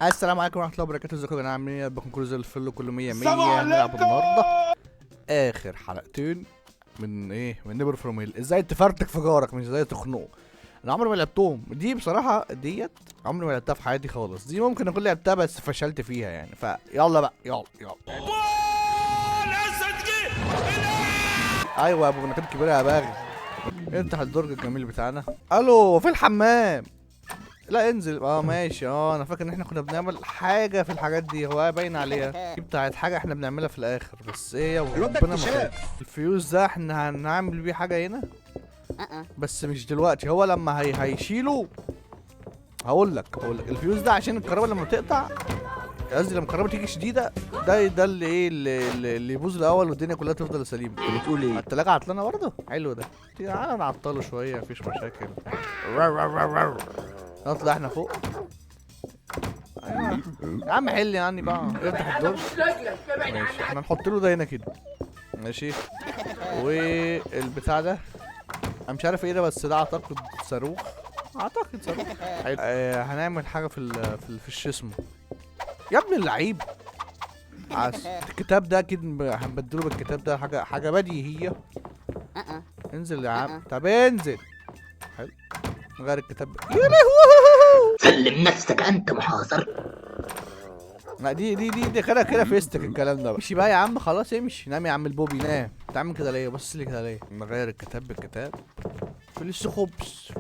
السلام عليكم ورحمه الله وبركاته. ازيكم يا جماعه؟ عاملين ايه؟ بكون كل زي الفل كله 100 100. هنلعب النهارده اخر حلقتين من نيبر فروم هيل. ازاي تفرتك في جارك مش ازاي تخنقه. انا عمري ما لعبتهم دي بصراحه، ديت عمري ما لعبتها في حياتي خالص. دي ممكن اكون لعبتها بس فشلت فيها يعني. فيلا بقى يلا. ايوه يا ابو بنكات كبيره يا باغي. افتح الدرج الجميل بتاعنا. الو في الحمام. لا انزل. ماشي. انا فاكر ان احنا كنا بنعمل حاجه في الحاجات دي، هو باين عليها دي بتاعت حاجه احنا بنعملها في الاخر. بس ايه وربنا ما خير. الفيوز ده احنا هنعمل بيه حاجه هنا بس مش دلوقتي. هو لما هيشيله هقول لك الفيوز ده عشان الكهرباء لما تقطع، قصدي لما الكهرباء تيجي شديده، ده اللي ايه اللي يبوظ الاول والدنيا كلها تفضل سليمه. بتقول ايه؟ التلاجة عطلانه برضه. حلو ده. تعالى نعطله شويه مفيش مشاكل. نطلع احنا فوق. يا عم حل يعني بقى. افتح الدرج. ماشي احنا نحط له ده هنا كده. ماشي. والبتاع ده انا مش عارف ايه ده، بس ده اعتقد صاروخ. حلو. هنعمل حاجه في الشسم. يا ابن اللعيب. الكتاب ده اكيد هنبدله بالكتاب ده. حاجه بديهيه. انزل يا عم. طب انزل. حلو. نغير الكتاب. يا لهوي. سلم نفسك انت محاصر. لا دي كده فيستك الكلام ده بقى. امشي بقى يا عم خلاص امشي. نام يا عم البوبي نام. بتعمل كده ليه؟ بص لي كده ليه؟ نغير الكتاب بالكتاب. فليس خبز.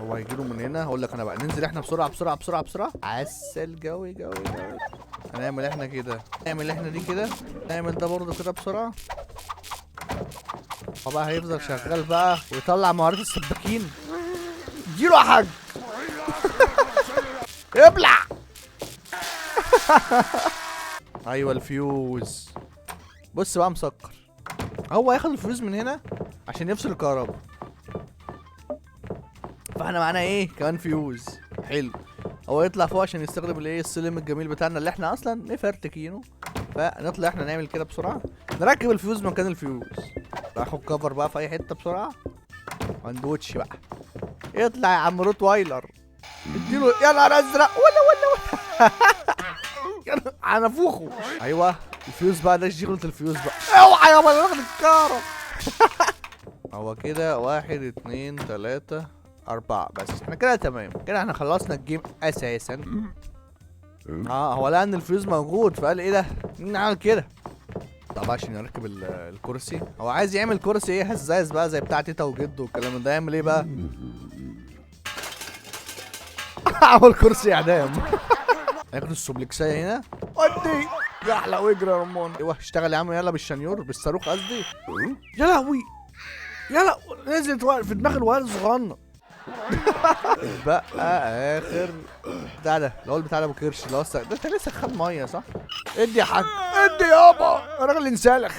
هو هيجيله من هنا. هقول لك انا بقى ننزل احنا بسرعه. عسل جوي. هنعمل احنا كده. نعمل احنا دي كده. نعمل ده برضه كده بسرعه. هو بقى هيفضل شغال بقى ويطلع مهارات السباكين. اديله يا حاج. ابلع. ايوه الفيوز. بص بقى مسكر. هو هياخد الفيوز من هنا عشان يفصل الكهرباء. فاحنا معانا ايه كمان فيوز. حلو. هو يطلع فوق عشان يستخدم الايه السلم الجميل بتاعنا اللي احنا اصلا مفرتكينه. فنطلع احنا نعمل كده بسرعه. نركب الفيوز مكان الفيوز. ناخد كفر بقى في اي حته بسرعه. واندوتش بقى. يطلع يا عم روت وايلر. اديله. يا نهار ازرق. ولا هنفوخه. ايوه الفيوز بقى ده شغلة الفيوز بقى. اوعى يابا انا واخد الكهرب. هو كده 1 2 3 4 بس. احنا كده تمام. كده احنا خلصنا الجيم اساسا. هو لقى ان الفيوز موجود فقال ايه ده؟ مين عمل كده؟ طب عشان نركب الكرسي. هو عايز يعمل كرسي ايه هزاز بقى زي بتاع تيتا وجده والكلام ده. يعمل ايه بقى؟ عمل كرسي اعدام. هياخد السوبلكسايه هنا. ودي يا احلى واجري يا رمان. ايوه اشتغل يا عم يلا بالشنيور بالصاروخ قصدي. يا لهوي. يلا نزلت في دماغ الولد الصغنن. بقى اخر بتاع ده اللي هو البتاع ده ابو كرش اللي هو ده. انت لسه خد ميه صح؟ ادي يا حاج. ادي يابا الراجل انسلخ.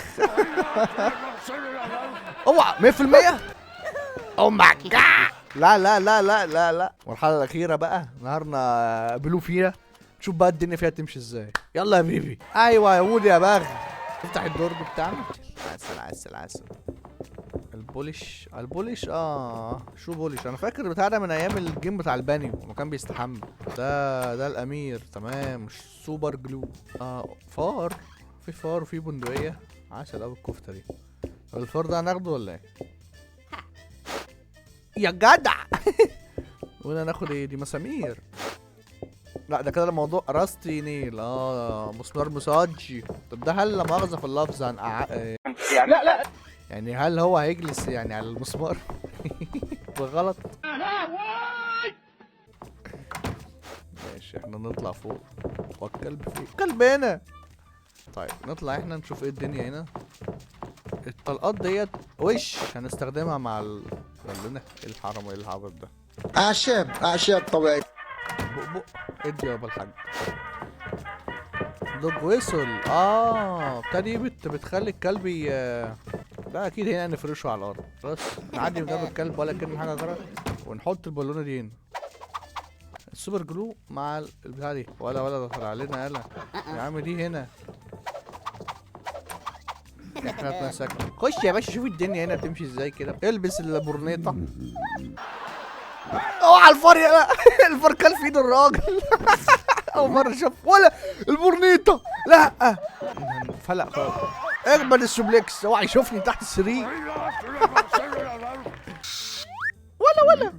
اوعى 100%. او ماي جاد. لا المرحله الاخيره بقى نهارنا بلو فيها. شوف بقى الدنيا فيها تمشي ازاي. يلا يا بيبي. ايوه يا ولد يا باغي. افتح الدرج بتاعنا. عسل. البوليش شو بوليش؟ انا فاكر بتاع ده من ايام الجيم بتاع البانيو لما كان بيستحمى. ده الامير تمام. مش سوبر جلو. فار. في فار وفي بندقيه. عسل قوي الكفته دي. طب الفار ده هناخده ولا ايه؟ يا جدع. وهنا ناخد ايه؟ دي مسامير. لا ده كده الموضوع راستي نيل. مسمار مساجي. طب ده هل لا مؤاخذة في اللفظ يعني لا يعني هل هو هيجلس يعني على المسمار؟ بغلط. ماشي احنا نطلع فوق. والكلب فين؟ كلب هنا. طيب نطلع احنا نشوف ايه الدنيا هنا. الطلقات ديت وش هنستخدمها مع لنا الحرم وايه العبط ده. اعشاب طبيعي. بق ادي يابا الحاج. دوج ويسل. ابتدي بتخلي الكلب لا اكيد هنا نفرشه على الارض. بس نعدي من جنب الكلب ولا كأن حاجه جرت. ونحط البالونه دي هنا. السوبر جلو مع البتاع دي. ولا ده طلع لنا يلا يا عم دي هنا. احنا اتمسكنا. خش يا باشا شوف الدنيا هنا بتمشي ازاي كده. البس البورنيطه. اوعى الفار يا الفار كان في ايد الراجل. اول مره شاف ولا البورنيطه. لا فلق خالص. اجمد السوبليكس. اوعى يشوفني تحت السرير. ولا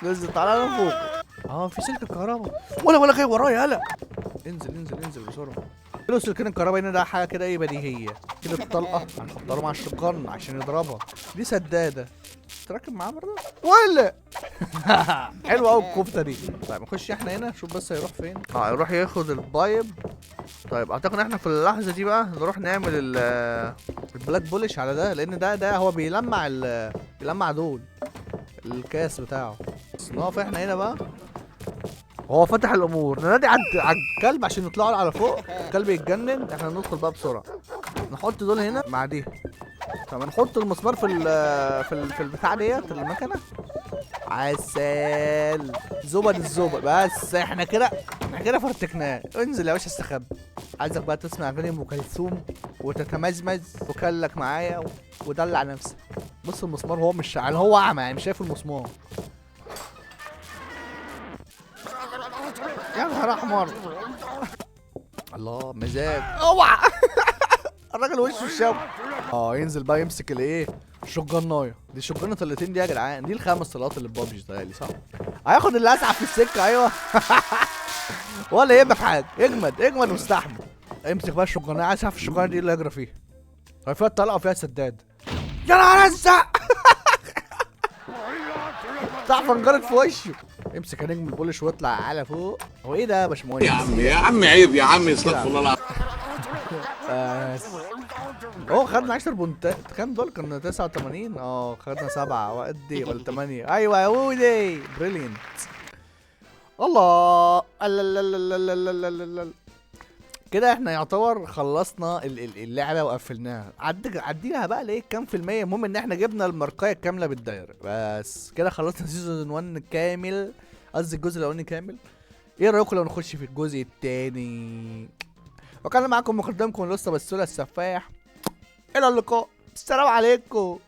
نزل تعالى لفوق. في سلك الكهرباء. ولا جاي ورايا. يالا انزل بسرعه. له سلكين الكهرباء هنا. ده حاجه كده ايه بديهيه كده. الطلقه هنحطها له مع الشقان عشان يضربها. دي سداده تركب معاه برضه ولا. حلوه قوي الكفته دي. طيب نخش احنا هنا نشوف بس هيروح فين. يروح ياخد البايب. طيب اعتقد احنا في اللحظه دي بقى نروح نعمل البلاك بولش على ده، لان ده هو بيلمع دول الكاس بتاعه. بس نقف احنا هنا بقى. هو فتح الامور. ننادي على الكلب عشان يطلعوا على فوق. الكلب يتجنن. احنا ندخل بقى بسرعه. نحط دول هنا مع دي. طب نحط المسمار في البتاع ديت المكنه. عسل زبد الزبد. بس احنا كده فرتكناه. انزل يا باشا استخبى. عايزك بقى تسمع اغاني ام كلثوم وتتمزمز وكلك معايا ودلع نفسك. بص المسمار هو مش شغال. هو اعمى يعني مش شايف المسمار. يا نهار احمر. الله مزاج. اوعى. الراجل وشه الشاب. ينزل بقى يمسك الايه الشجرنايه دي. شجرنه طلتين دي يا جدعان. دي الخمس طلقات اللي ببجي تهيألي صح. هياخد اللي اسعف في السكه. ايوه. ولا يهمك حاجه. اجمد واستحمل. امسك بقى الشجرنايه. عايز اعرف الشجرنايه دي اللي يجرى فيها. هي فيها طلقه وفيها سداد. يا نهار ازرق. تعرف انجرت في وشه. امسك يا نجم البولش واطلع على فوق. هو ايه ده يا باشمهندس؟ يا عم عيب يا عم. استغفر الله العظيم. خدنا 10 بونتات. كام دول؟ كنا 89. خدنا 7 وقد ولا 8. ايوه يا ودي بريليانت. الله. كده احنا يعتبر خلصنا اللعبه وقفلناها. عدينا بقى ليه كام في المية. المهم ان احنا جبنا الماركايه الكامله بالدايره. بس كده خلصنا سيزون 1 كامل. قصدي الجزء الاولاني كامل. ايه رايكم لو نخش في الجزء الثاني؟ وكان معاكم مقدمكم لسه بسوله السفاح. الى اللقاء. السلام عليكم.